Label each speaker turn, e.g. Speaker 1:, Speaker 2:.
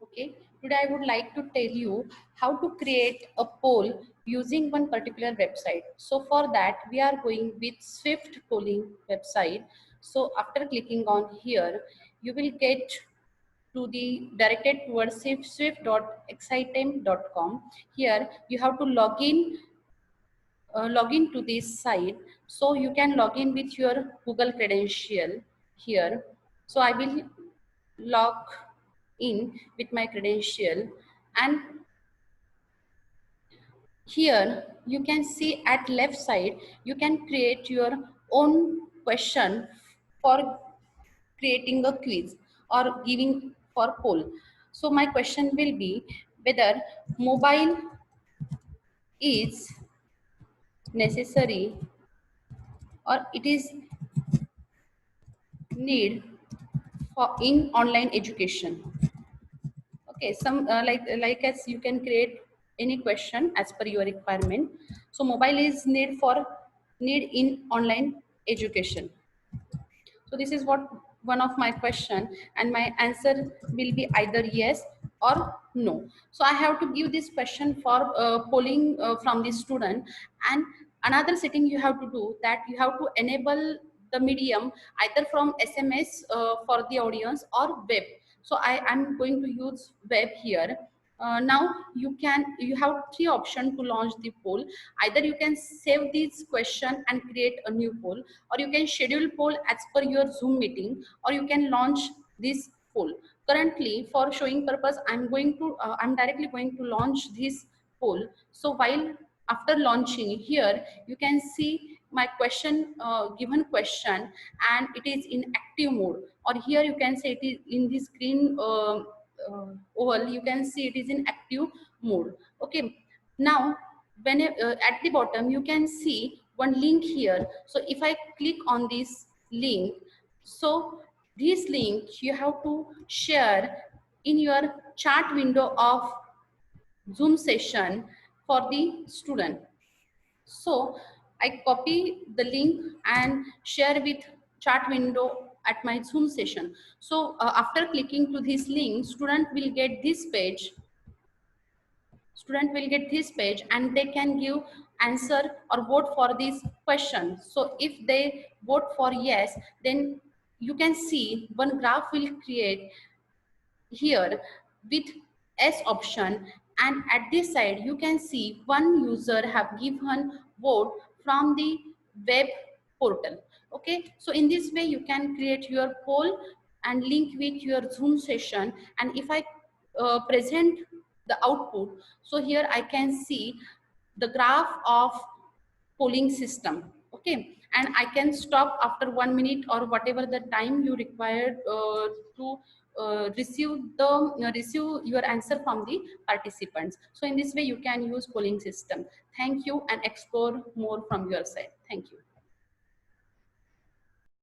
Speaker 1: Okay, today I would like to tell you how to create a poll using one particular website. So for that we are going with Swift polling website. So after clicking on here, you will get to the directed towards swift.excitem.com. Here you have to log in to this site. So you can log in with your Google credential here. So I will log in with my credential, and here you can see at left side you can create your own question for creating a quiz or giving for poll. So my question will be whether mobile is necessary or it is need for in online education. Okay, some like as you can create any question as per your requirement. So mobile is need in online education. So this is what one of my question, and my answer will be either yes or no. So I have to give this question for polling from the student. And another setting you have to do that you have to enable the medium either from SMS for the audience or web. So I am going to use web here. Now you have three options to launch the poll. Either you can save this question and create a new poll, or you can schedule poll as per your Zoom meeting, or you can launch this poll. Currently for showing purpose I'm directly going to launch this poll. So while after launching here, you can see my question, given question, and it is in active mode, or here you can say it is in the screen oval, you can see it is in active mode. Okay, now when at the bottom you can see one link here. So if I click on this link, so this link you have to share in your chat window of Zoom session for the student. So I copy the link and share with chat window at my Zoom session. So after clicking to this link, student will get this page. Student will get this page and they can give answer or vote for this question. So if they vote for yes, then you can see one graph will create here with S option, and at this side you can see one user have given vote from the web portal. Okay, so in this way you can create your poll and link with your Zoom session. And if I present the output, so here I can see the graph of polling system. Okay, and I can stop after 1 minute or whatever the time you required to receive your answer from the participants. So in this way you can use polling system. Thank you, and explore more from your side. Thank you.